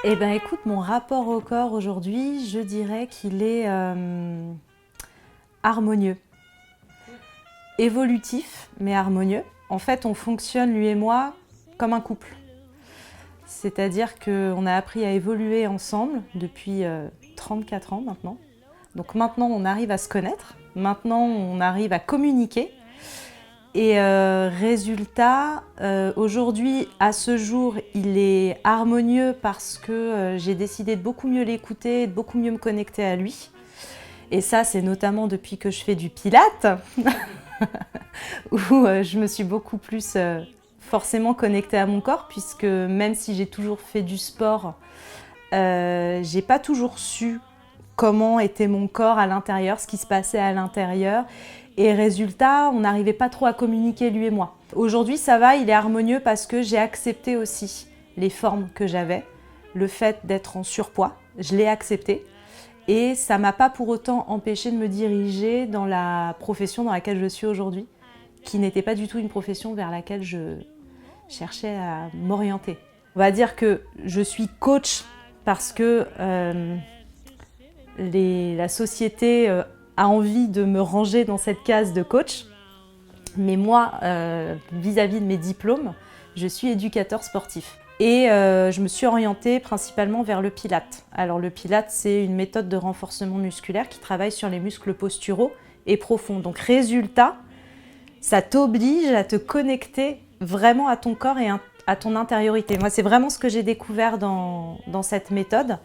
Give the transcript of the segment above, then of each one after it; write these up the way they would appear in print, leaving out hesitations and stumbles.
Eh ben écoute, mon rapport au corps aujourd'hui, je dirais qu'il est harmonieux. Évolutif, mais harmonieux. En fait, on fonctionne, lui et moi, comme un couple. C'est-à-dire qu'on a appris à évoluer ensemble depuis 34 ans maintenant. Donc maintenant, on arrive à se connaître. Maintenant, on arrive à communiquer. Et résultat, aujourd'hui, à ce jour, il est harmonieux parce que j'ai décidé de beaucoup mieux l'écouter, de beaucoup mieux me connecter à lui. Et ça, c'est notamment depuis que je fais du Pilates, où je me suis beaucoup plus forcément connectée à mon corps, puisque même si j'ai toujours fait du sport, j'ai pas toujours su comment était mon corps à l'intérieur, ce qui se passait à l'intérieur. Et résultat, on n'arrivait pas trop à communiquer, lui et moi. Aujourd'hui, ça va, il est harmonieux parce que j'ai accepté aussi les formes que j'avais, le fait d'être en surpoids, je l'ai accepté. Et ça ne m'a pas pour autant empêché de me diriger dans la profession dans laquelle je suis aujourd'hui, qui n'était pas du tout une profession vers laquelle je cherchais à m'orienter. On va dire que je suis coach parce que la société a envie de me ranger dans cette case de coach. Mais moi, vis-à-vis de mes diplômes, je suis éducateur sportif. Et je me suis orientée principalement vers le Pilate. Alors le Pilate, c'est une méthode de renforcement musculaire qui travaille sur les muscles posturaux et profonds. Donc résultat, ça t'oblige à te connecter vraiment à ton corps et à ton intériorité. Moi, c'est vraiment ce que j'ai découvert dans cette méthode.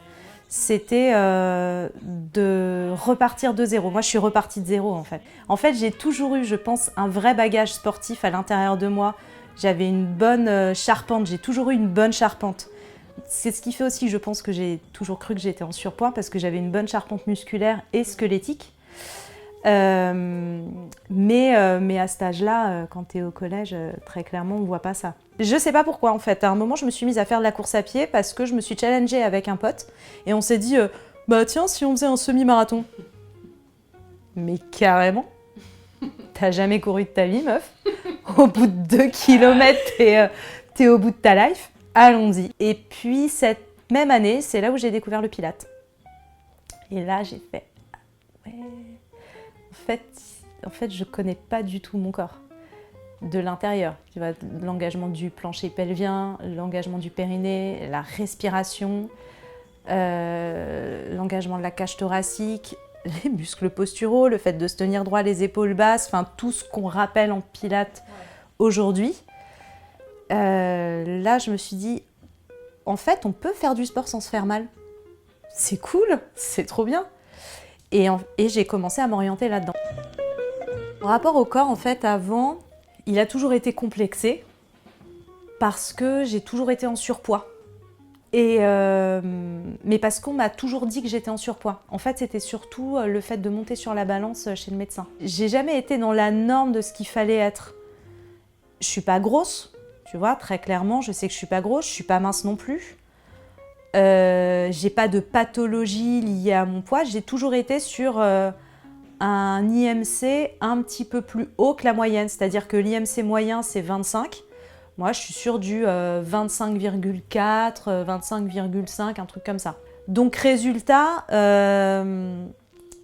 C'était de repartir de zéro. Moi, je suis repartie de zéro en fait. En fait, j'ai toujours eu, je pense, un vrai bagage sportif à l'intérieur de moi. J'avais une bonne charpente, j'ai toujours eu une bonne charpente. C'est ce qui fait aussi, je pense, que j'ai toujours cru que j'étais en surpoids parce que j'avais une bonne charpente musculaire et squelettique. Mais à cet âge-là, quand tu es au collège, très clairement, on ne voit pas ça. Je sais pas pourquoi en fait. À un moment, je me suis mise à faire de la course à pied parce que je me suis challengée avec un pote et on s'est dit bah tiens, si on faisait un semi-marathon. Mais carrément. T'as jamais couru de ta vie, meuf. Au bout de 2 kilomètres, t'es au bout de ta life. Allons-y. Et puis cette même année, c'est là où j'ai découvert le Pilate. Et là, j'ai fait ouais. En fait, je connais pas du tout mon corps de l'intérieur. Tu vois, l'engagement du plancher pelvien, l'engagement du périnée, la respiration, l'engagement de la cage thoracique, les muscles posturaux, le fait de se tenir droit, les épaules basses, enfin tout ce qu'on rappelle en Pilates aujourd'hui. Là, je me suis dit, en fait, on peut faire du sport sans se faire mal. C'est cool, c'est trop bien. Et j'ai commencé à m'orienter là-dedans. Mon rapport au corps, en fait, avant, il a toujours été complexé parce que j'ai toujours été en surpoids. Mais parce qu'on m'a toujours dit que j'étais en surpoids. En fait, c'était surtout le fait de monter sur la balance chez le médecin. J'ai jamais été dans la norme de ce qu'il fallait être. Je suis pas grosse, tu vois, très clairement, je sais que je suis pas grosse, je suis pas mince non plus. J'ai pas de pathologie liée à mon poids, j'ai toujours été sur un IMC un petit peu plus haut que la moyenne, c'est-à-dire que l'IMC moyen c'est 25. Moi je suis sur du 25,4, 25,5, un truc comme ça. Donc résultat,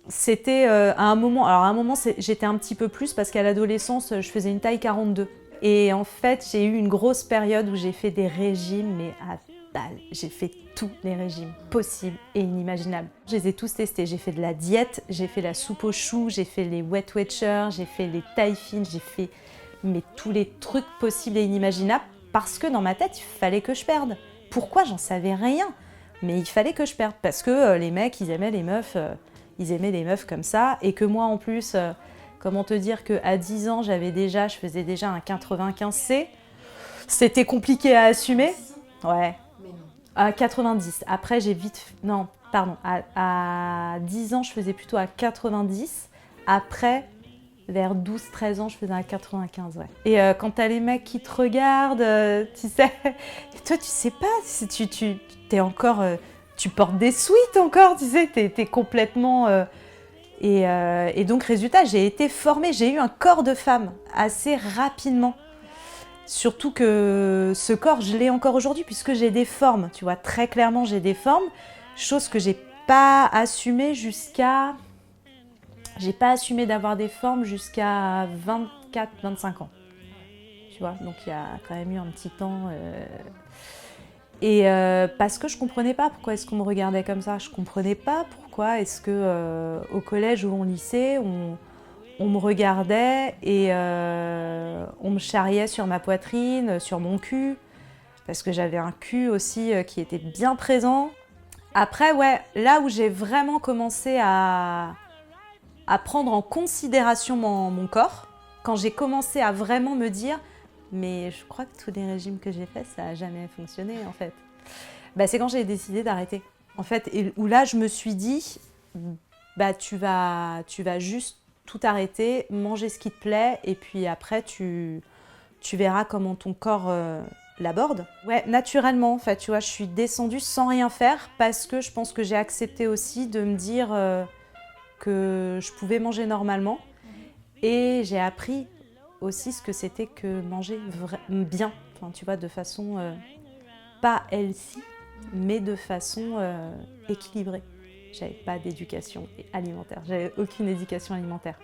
c'était à un moment, alors à un moment j'étais un petit peu plus parce qu'à l'adolescence je faisais une taille 42. Et en fait j'ai eu une grosse période où j'ai fait des régimes, mais à balle. J'ai fait tous les régimes possibles et inimaginables. Je les ai tous testés. J'ai fait de la diète, j'ai fait la soupe aux choux, j'ai fait les Weight Watchers, j'ai fait les tailles fines, j'ai fait tous les trucs possibles et inimaginables parce que dans ma tête, il fallait que je perde. Pourquoi? J'en savais rien. Mais il fallait que je perde parce que les mecs, ils aimaient les meufs comme ça et que moi en plus, comment te dire qu'à 10 ans, je faisais déjà un 95C. C'était compliqué à assumer. Ouais. À 90. Après, j'ai vite... Non, pardon. À 10 ans, je faisais plutôt à 90. Après, vers 12-13 ans, je faisais à 95, ouais. Et quand t'as les mecs qui te regardent, tu sais... Toi, tu sais pas, t'es encore... tu portes des sweats encore, tu sais, t'es complètement... Et donc, résultat, j'ai été formée, j'ai eu un corps de femme assez rapidement. Surtout que ce corps, je l'ai encore aujourd'hui puisque j'ai des formes, tu vois, très clairement j'ai des formes, chose que j'ai pas assumée jusqu'à... J'ai pas assumé d'avoir des formes jusqu'à 24-25 ans, tu vois, donc il y a quand même eu un petit temps... Et parce que je comprenais pas pourquoi est-ce qu'on me regardait comme ça, je comprenais pas pourquoi est-ce que au collège ou au lycée, on me regardait et on me charriait sur ma poitrine, sur mon cul, parce que j'avais un cul aussi qui était bien présent. Après, ouais, là où j'ai vraiment commencé à prendre en considération mon corps, quand j'ai commencé à vraiment me dire « mais je crois que tous les régimes que j'ai faits, ça n'a jamais fonctionné en fait », bah, c'est quand j'ai décidé d'arrêter. En fait, et où là, je me suis dit bah, « tu vas juste tout arrêter, manger ce qui te plaît, et puis après, tu verras comment ton corps l'aborde. » Ouais, naturellement, en fait, tu vois, je suis descendue sans rien faire parce que je pense que j'ai accepté aussi de me dire que je pouvais manger normalement. Et j'ai appris aussi ce que c'était que manger bien, enfin, tu vois, de façon pas healthy, mais de façon équilibrée. J'avais pas d'éducation alimentaire, j'avais aucune éducation alimentaire.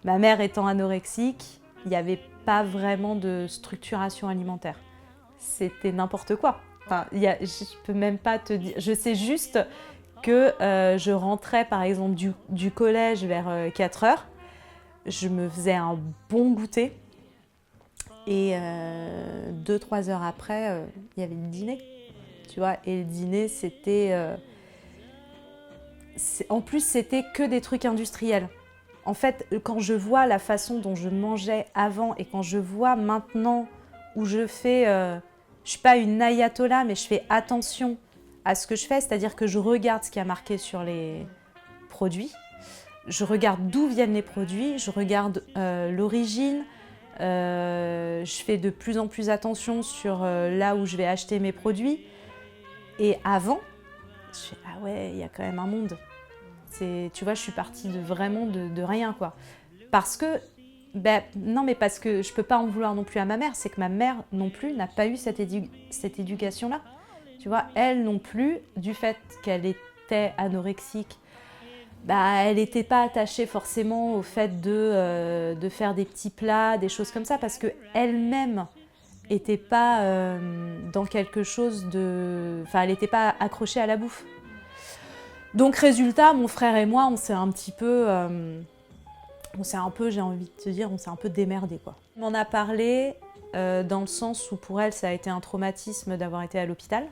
Ma mère étant anorexique, il n'y avait pas vraiment de structuration alimentaire. C'était n'importe quoi. Enfin, je peux même pas te dire. Je sais juste que je rentrais par exemple du collège vers 4 heures. Je me faisais un bon goûter. Et 2-3 heures après, il y avait le dîner. Tu vois, et le dîner, c'était... en plus, c'était que des trucs industriels. En fait, quand je vois la façon dont je mangeais avant et quand je vois maintenant où je fais... je suis pas une ayatollah, mais je fais attention à ce que je fais. C'est-à-dire que je regarde ce qui a marqué sur les produits. Je regarde d'où viennent les produits. Je regarde l'origine. Je fais de plus en plus attention sur là où je vais acheter mes produits. Et avant, je fais « ah ouais, il y a quand même un monde ». Tu vois, je suis partie vraiment de rien, quoi. Parce que, non, mais parce que je peux pas en vouloir non plus à ma mère, c'est que ma mère non plus n'a pas eu cette éducation-là. Tu vois, elle non plus, du fait qu'elle était anorexique, elle n'était pas attachée forcément au fait de faire des petits plats, des choses comme ça, parce qu'elle-même n'était pas dans quelque chose de... Enfin, elle n'était pas accrochée à la bouffe. Donc résultat, mon frère et moi, on s'est un peu, j'ai envie de te dire, on s'est un peu démerdés, quoi. On m'en a parlé dans le sens où pour elle, ça a été un traumatisme d'avoir été à l'hôpital.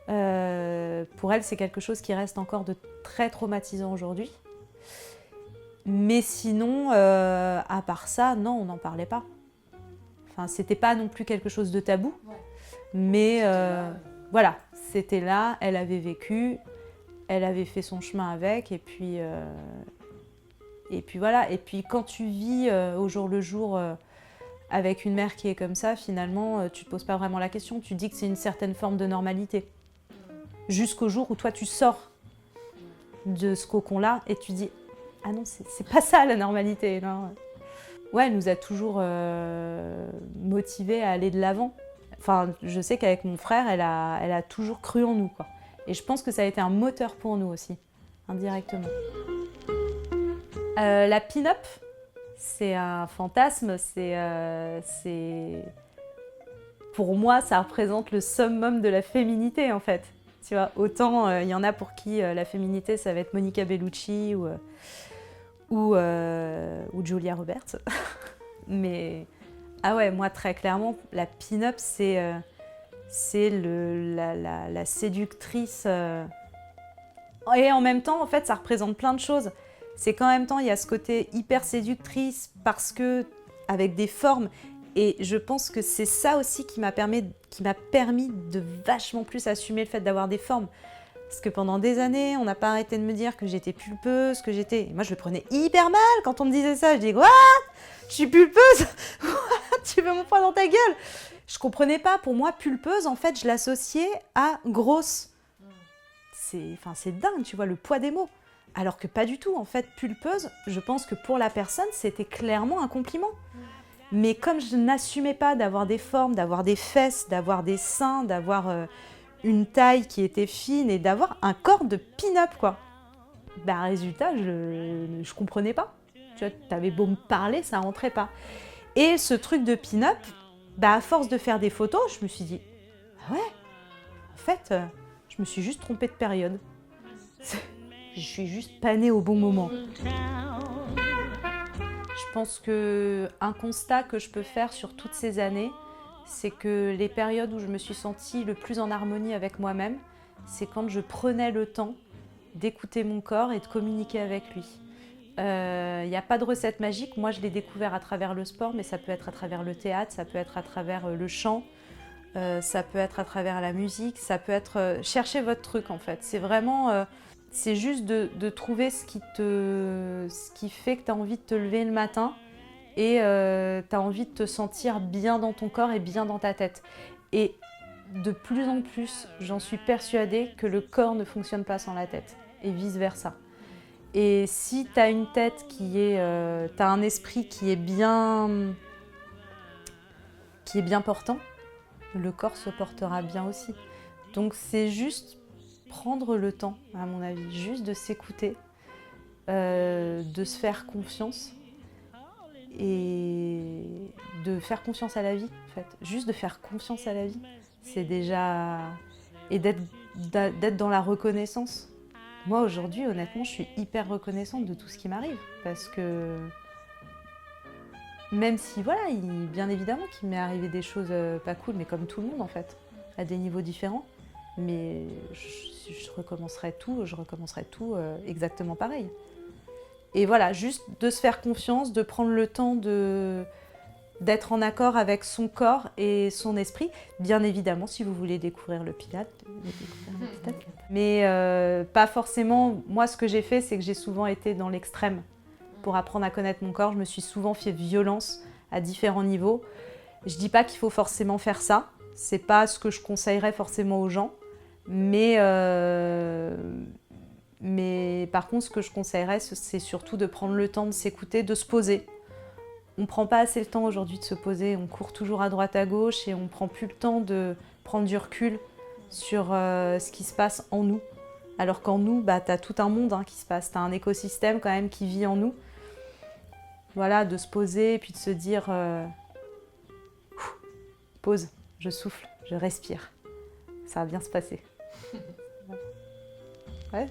Pour elle, c'est quelque chose qui reste encore de très traumatisant aujourd'hui. Mais sinon, à part ça, non, on n'en parlait pas. Enfin, c'était pas non plus quelque chose de tabou. Ouais. Mais voilà, c'était là, elle avait vécu. Elle avait fait son chemin avec, et puis voilà. Et puis quand tu vis au jour le jour avec une mère qui est comme ça, finalement, tu te poses pas vraiment la question. Tu dis que c'est une certaine forme de normalité. Jusqu'au jour où toi, tu sors de ce cocon-là et tu dis « ah non, c'est pas ça la normalité, non ». Ouais, elle nous a toujours motivés à aller de l'avant. Enfin, je sais qu'avec mon frère, elle a toujours cru en nous, quoi. Et je pense que ça a été un moteur pour nous aussi, indirectement. La pin-up, c'est un fantasme, pour moi, ça représente le summum de la féminité, en fait. Tu vois, autant il y en a pour qui la féminité, ça va être Monica Bellucci ou Julia Roberts. Mais, ah ouais, moi, très clairement, la pin-up, c'est la séductrice. Et en même temps, en fait, ça représente plein de choses. C'est qu'en même temps, il y a ce côté hyper séductrice parce que, avec des formes. Et je pense que c'est ça aussi qui m'a permis de vachement plus assumer le fait d'avoir des formes. Parce que pendant des années, on n'a pas arrêté de me dire que j'étais pulpeuse, que j'étais... Moi, je le prenais hyper mal quand on me disait ça. Je dis « What ? Je suis pulpeuse ? Tu veux mon poids dans ta gueule ?» Je comprenais pas. Pour moi, pulpeuse, en fait, je l'associais à grosse. C'est dingue, tu vois, le poids des mots. Alors que pas du tout. En fait, pulpeuse, je pense que pour la personne, c'était clairement un compliment. Mais comme je n'assumais pas d'avoir des formes, d'avoir des fesses, d'avoir des seins, d'avoir une taille qui était fine et d'avoir un corps de pin-up, quoi. Bah, résultat, je comprenais pas. Tu vois, t'avais beau me parler, ça rentrait pas. Et ce truc de pin-up, bah, à force de faire des photos, je me suis dit, ah ouais, en fait, je me suis juste trompée de période. Je suis juste pas née au bon moment. Je pense qu'un constat que je peux faire sur toutes ces années, c'est que les périodes où je me suis sentie le plus en harmonie avec moi-même, c'est quand je prenais le temps d'écouter mon corps et de communiquer avec lui. Il n'y a pas de recette magique. Moi, je l'ai découvert à travers le sport, mais ça peut être à travers le théâtre, ça peut être à travers le chant, ça peut être à travers la musique, ça peut être... cherchez votre truc, en fait. C'est vraiment... c'est juste de trouver ce qui fait que tu as envie de te lever le matin et tu as envie de te sentir bien dans ton corps et bien dans ta tête. Et de plus en plus, j'en suis persuadée que le corps ne fonctionne pas sans la tête et vice-versa. Et si tu as une tête tu as un esprit qui est bien portant, le corps se portera bien aussi. Donc c'est juste prendre le temps, à mon avis, juste de s'écouter, de se faire confiance et de faire confiance à la vie, en fait. Juste de faire confiance à la vie, c'est déjà... Et d'être dans la reconnaissance. Moi, aujourd'hui, honnêtement, je suis hyper reconnaissante de tout ce qui m'arrive. Parce que même si, voilà, bien évidemment qu'il m'est arrivé des choses pas cool, mais comme tout le monde, en fait, à des niveaux différents. Mais je recommencerai tout exactement pareil. Et voilà, juste de se faire confiance, de prendre le temps d'être en accord avec son corps et son esprit. Bien évidemment, si vous voulez découvrir le Pilate, mais pas forcément. Moi, ce que j'ai fait, c'est que j'ai souvent été dans l'extrême. Pour apprendre à connaître mon corps, je me suis souvent fait violence à différents niveaux. Je dis pas qu'il faut forcément faire ça. C'est pas ce que je conseillerais forcément aux gens. Mais par contre, ce que je conseillerais, c'est surtout de prendre le temps de s'écouter, de se poser. On ne prend pas assez le temps aujourd'hui de se poser, on court toujours à droite à gauche et on ne prend plus le temps de prendre du recul sur ce qui se passe en nous. Alors qu'en nous, tu as tout un monde qui se passe, tu as un écosystème quand même qui vit en nous. Voilà, de se poser et puis de se dire pause, je souffle, je respire, ça va bien se passer. Ouais.